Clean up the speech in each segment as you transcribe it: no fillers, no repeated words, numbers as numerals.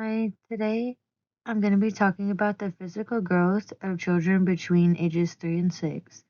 Hi, today I'm going to be talking about the physical growth of children between ages 3 and 6.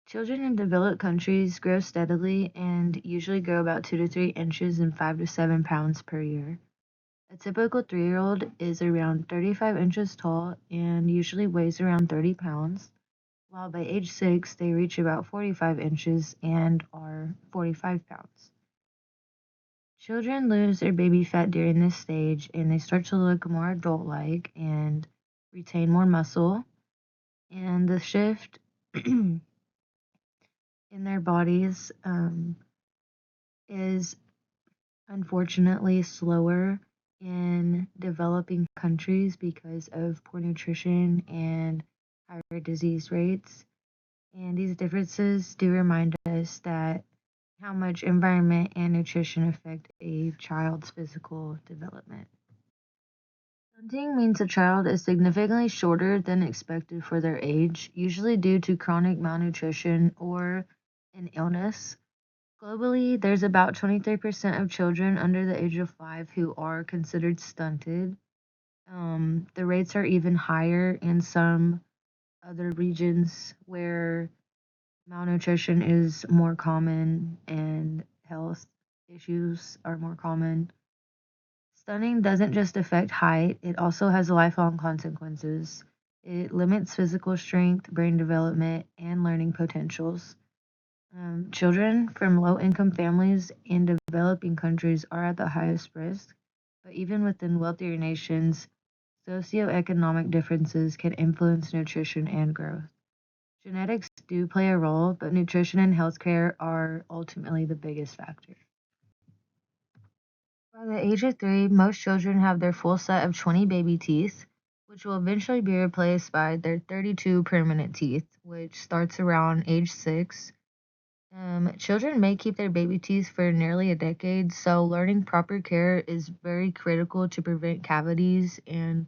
Children in developed countries grow steadily and usually grow about 2 to 3 inches and 5 to 7 pounds per year. A typical 3-year-old is around 35 inches tall and usually weighs around 30 pounds, while by age 6 they reach about 45 inches and are 45 pounds. Children lose their baby fat during this stage and they start to look more adult like and retain more muscle. And the shift in their bodies is unfortunately slower in developing countries because of poor nutrition and higher disease rates. And these differences do remind us that how much environment and nutrition affect a child's physical development. Stunting means a child is significantly shorter than expected for their age, usually due to chronic malnutrition or an illness. Globally, there's about 23% of children under the age of 5 who are considered stunted. The rates are even higher in some other regions where malnutrition is more common and health issues are more common. Stunning doesn't just affect height, it also has lifelong consequences. It limits physical strength, brain development, and learning potentials. Children from low income families in developing countries are at the highest risk, but even within wealthier nations, socioeconomic differences can influence nutrition and growth. Genetics do play a role, but nutrition and healthcare are ultimately the biggest factor. By the age of 3, most children have their full set of 20 baby teeth, which will eventually be replaced by their 32 permanent teeth, which starts around age 6. Children may keep their baby teeth for nearly a decade, so learning proper care is very critical to prevent cavities and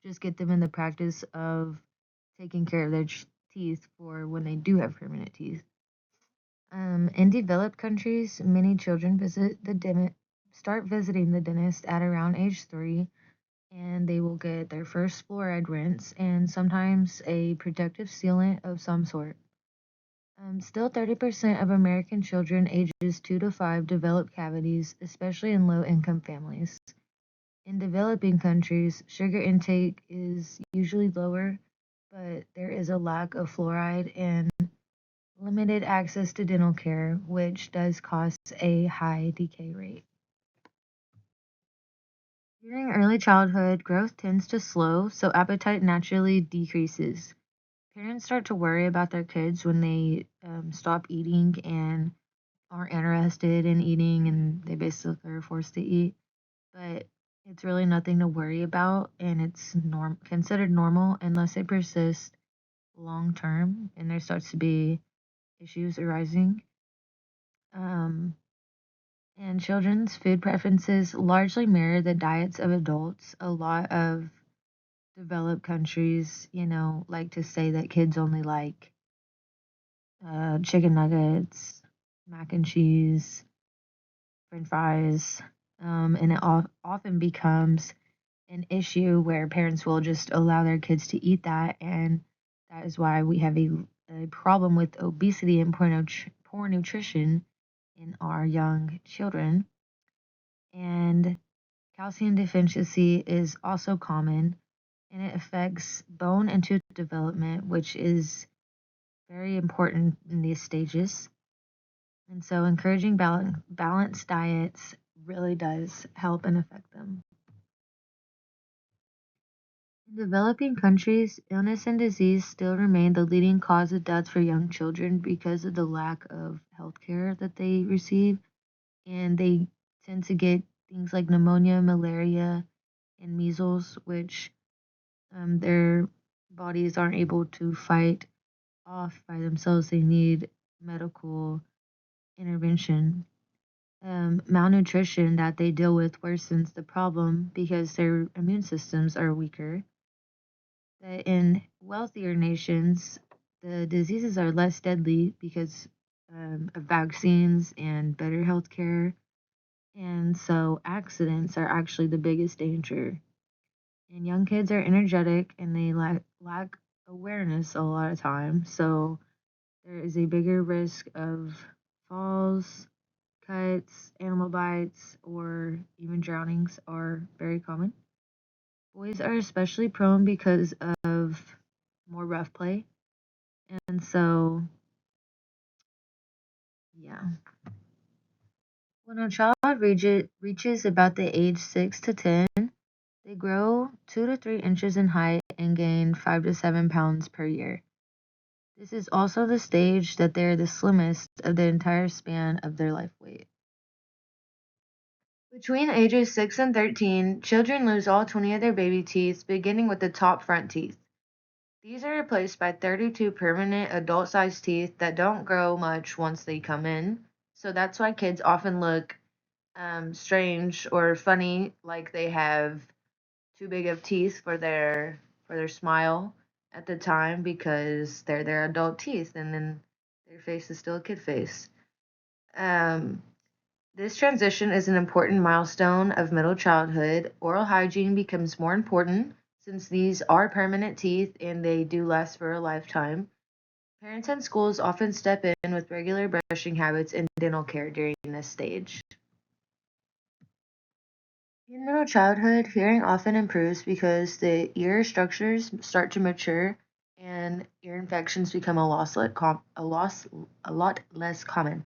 just get them in the practice of taking care of their teeth for when they do have permanent teeth. In developed countries, many children start visiting the dentist at around age 3, and they will get their first fluoride rinse and sometimes a protective sealant of some sort. Still, 30% of American children ages 2 to 5 develop cavities, especially in low income families. In developing countries, sugar intake is usually lower, but there is a lack of fluoride and limited access to dental care, which does cause a high decay rate. During early childhood, growth tends to slow, so appetite naturally decreases. Parents start to worry about their kids when they stop eating and aren't interested in eating and they basically are forced to eat. But it's really nothing to worry about and it's considered normal unless it persists long term and there starts to be issues arising. Um, and children's food preferences largely mirror the diets of adults. A lot of developed countries, like to say that kids only like chicken nuggets, mac and cheese, french fries, and it often becomes an issue where parents will just allow their kids to eat that, and that is why we have a problem with obesity and poor nutrition in our young children. And calcium deficiency is also common, and it affects bone and tooth development, which is very important in these stages. And so, encouraging balanced diets really does help and affect them. In developing countries, illness and disease still remain the leading cause of death for young children because of the lack of health care that they receive, and they tend to get things like pneumonia, malaria, and measles, which their bodies aren't able to fight off by themselves. They need medical intervention. Malnutrition that they deal with worsens the problem because their immune systems are weaker. But in wealthier nations, the diseases are less deadly because of vaccines and better health care. And so accidents are actually the biggest danger. And young kids are energetic and they lack awareness a lot of times. So there is a bigger risk of falls, cuts, animal bites, or even drownings are very common. Boys are especially prone because of more rough play. And so, yeah. When a child reaches about the age 6 to 10, they grow 2 to 3 inches in height and gain 5 to 7 pounds per year. This is also the stage that they're the slimmest of the entire span of their life weight. Between ages 6 and 13, children lose all 20 of their baby teeth, beginning with the top front teeth. These are replaced by 32 permanent adult-sized teeth that don't grow much once they come in. So that's why kids often look strange or funny, like they have too big of teeth for their smile at the time because they're their adult teeth, and then their face is still a kid face. Um, this transition is an important milestone of middle childhood. Oral hygiene becomes more important since these are permanent teeth and they do last for a lifetime. Parents and schools often step in with regular brushing habits and dental care during this stage. In middle childhood, hearing often improves because the ear structures start to mature and ear infections become a lot less common.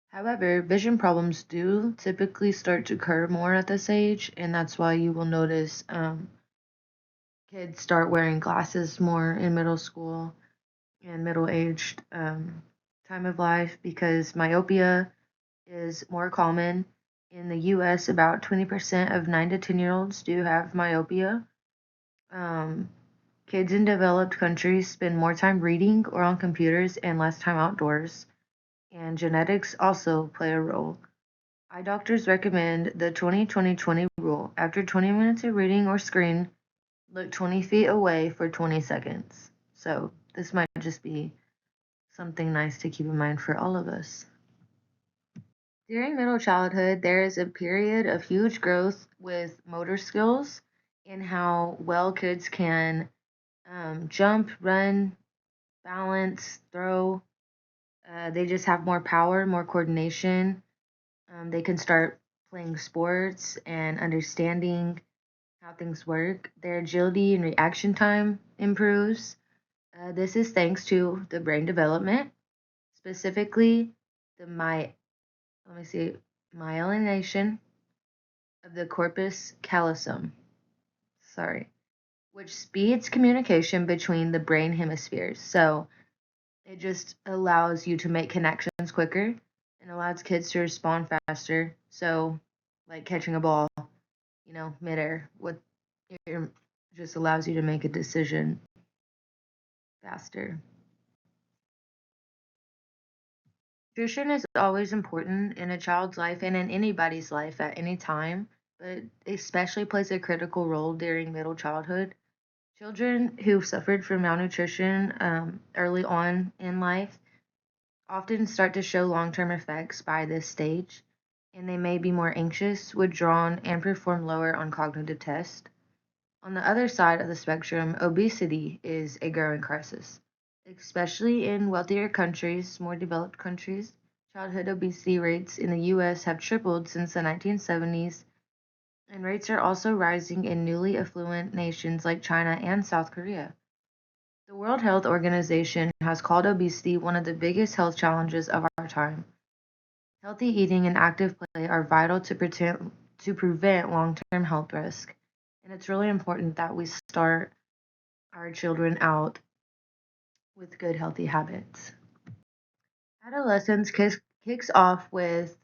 However, vision problems do typically start to occur more at this age, and that's why you will notice kids start wearing glasses more in middle school and middle-aged time of life because myopia is more common. In the US, about 20% of 9 to 10-year-olds do have myopia. Um, Kids in developed countries spend more time reading or on computers and less time outdoors, and genetics also play a role. Eye doctors recommend the 20-20-20 rule. After 20 minutes of reading or screen, look 20 feet away for 20 seconds. So, this might just be something nice to keep in mind for all of us. During middle childhood, there is a period of huge growth with motor skills and how well kids can jump, run, balance, throw. They just have more power, more coordination. They can start playing sports and understanding how things work. Their agility and reaction time improves. This is thanks to the brain development, specifically the let me see, myelination of the corpus callosum. Sorry, which speeds communication between the brain hemispheres. So it just allows you to make connections quicker and allows kids to respond faster. So, like catching a ball, midair, it just allows you to make a decision faster. Nutrition is always important in a child's life and in anybody's life at any time, but especially plays a critical role during middle childhood. Children who suffered from malnutrition early on in life often start to show long-term effects by this stage, and they may be more anxious, withdrawn, and perform lower on cognitive tests. On the other side of the spectrum, obesity is a growing crisis, especially in wealthier countries, more developed countries. Childhood obesity rates in the US have tripled since the 1970s, and rates are also rising in newly affluent nations like China and South Korea. The World Health Organization has called obesity one of the biggest health challenges of our time. Healthy eating and active play are vital to prevent long-term health risk, and it's really important that we start our children out with good healthy habits. Adolescence kicks off with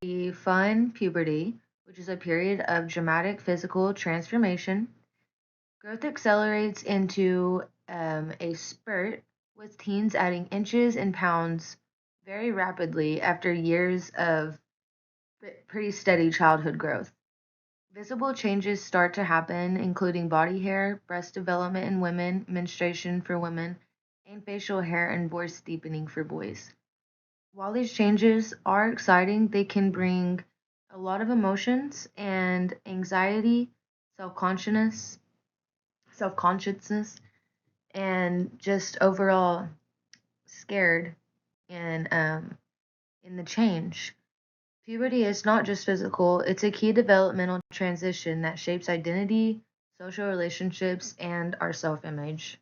the fun puberty, which is a period of dramatic physical transformation. Growth accelerates into a spurt, with teens adding inches and pounds very rapidly after years of pretty steady childhood growth. Visible changes start to happen, including body hair, breast development in women, menstruation for women, and facial hair and voice deepening for boys. While these changes are exciting, they can bring a lot of emotions and anxiety, self consciousness. self-consciousness, and just overall scared and in the change. Puberty is not just physical, it's a key developmental transition that shapes identity, social relationships, and our self-image.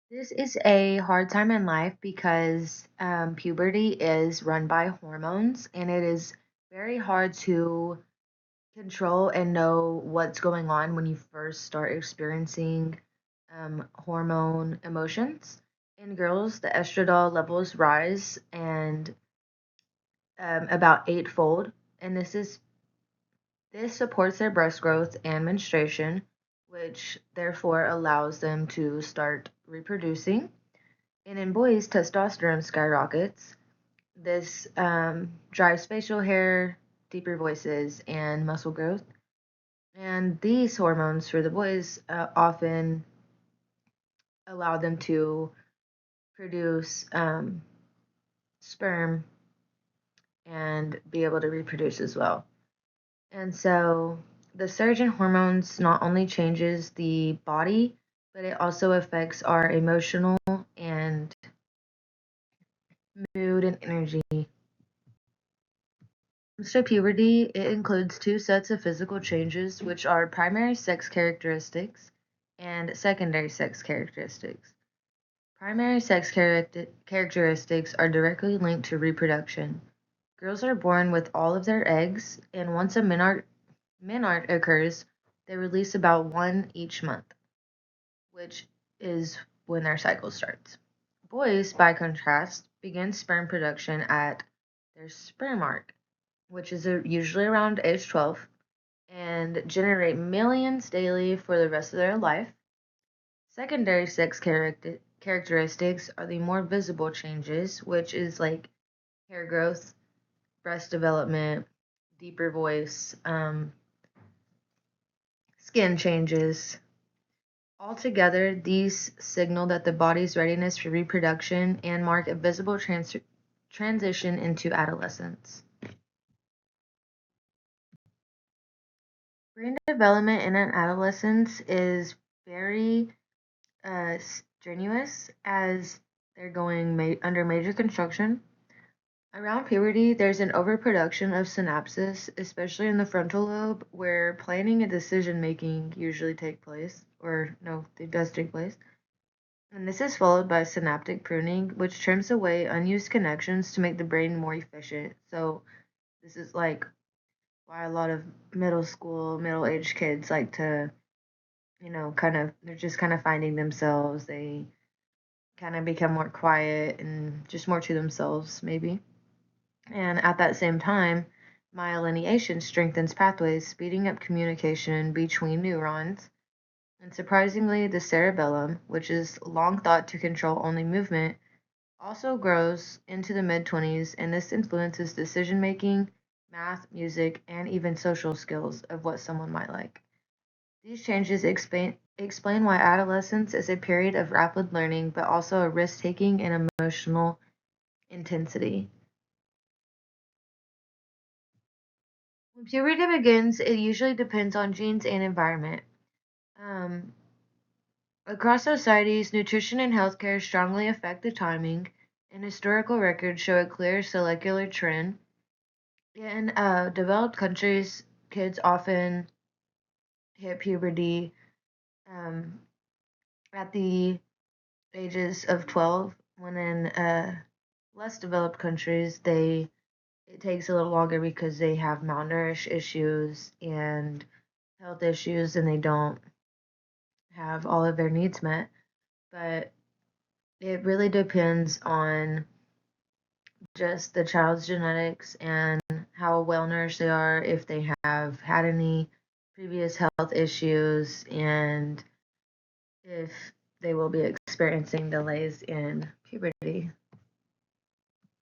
This is a hard time in life because puberty is run by hormones, and it is very hard to control and know what's going on when you first start experiencing hormone emotions. In girls, the estradiol levels rise and about eightfold, and this supports their breast growth and menstruation, which therefore allows them to start reproducing. And in boys, testosterone skyrockets. This drives facial hair, deeper voices, and muscle growth. And these hormones for the boys often allow them to produce sperm and be able to reproduce as well. And so the surge in hormones not only changes the body, but it also affects our emotional and mood and energy. So puberty, it includes two sets of physical changes, which are primary sex characteristics and secondary sex characteristics. Primary sex characteristics are directly linked to reproduction. Girls are born with all of their eggs, and once a menarche occurs, they release about one each month, which is when their cycle starts. Boys, by contrast, begin sperm production at their sperm arc, which is usually around age 12, and generate millions daily for the rest of their life. Secondary sex characteristics are the more visible changes, which is like hair growth, breast development, deeper voice, skin changes. Altogether, these signal that the body's readiness for reproduction and mark a visible transition into adolescence. Brain development in an adolescence is very strenuous as they're going under major construction. Around puberty, there's an overproduction of synapses, especially in the frontal lobe, where planning and decision making usually take place, or no, it does take place. And this is followed by synaptic pruning, which trims away unused connections to make the brain more efficient. So, this is like why a lot of middle-aged kids like to, they're just kind of finding themselves. They kind of become more quiet and just more to themselves, maybe. And at that same time, myelination strengthens pathways, speeding up communication between neurons. And surprisingly, the cerebellum, which is long thought to control only movement, also grows into the mid-20s, and this influences decision making, math, music, and even social skills of what someone might like. These changes explain why adolescence is a period of rapid learning, but also a risk taking and emotional intensity. When puberty begins, it usually depends on genes and environment. Um, Across societies, nutrition and healthcare strongly affect the timing, and historical records show a clear molecular trend. In developed countries, kids often hit puberty um, at the ages of 12, when in less developed countries, it takes a little longer because they have malnourished issues and health issues, and they don't have all of their needs met. But it really depends on just the child's genetics and how well nourished they are, if they have had any previous health issues, and if they will be experiencing delays in puberty.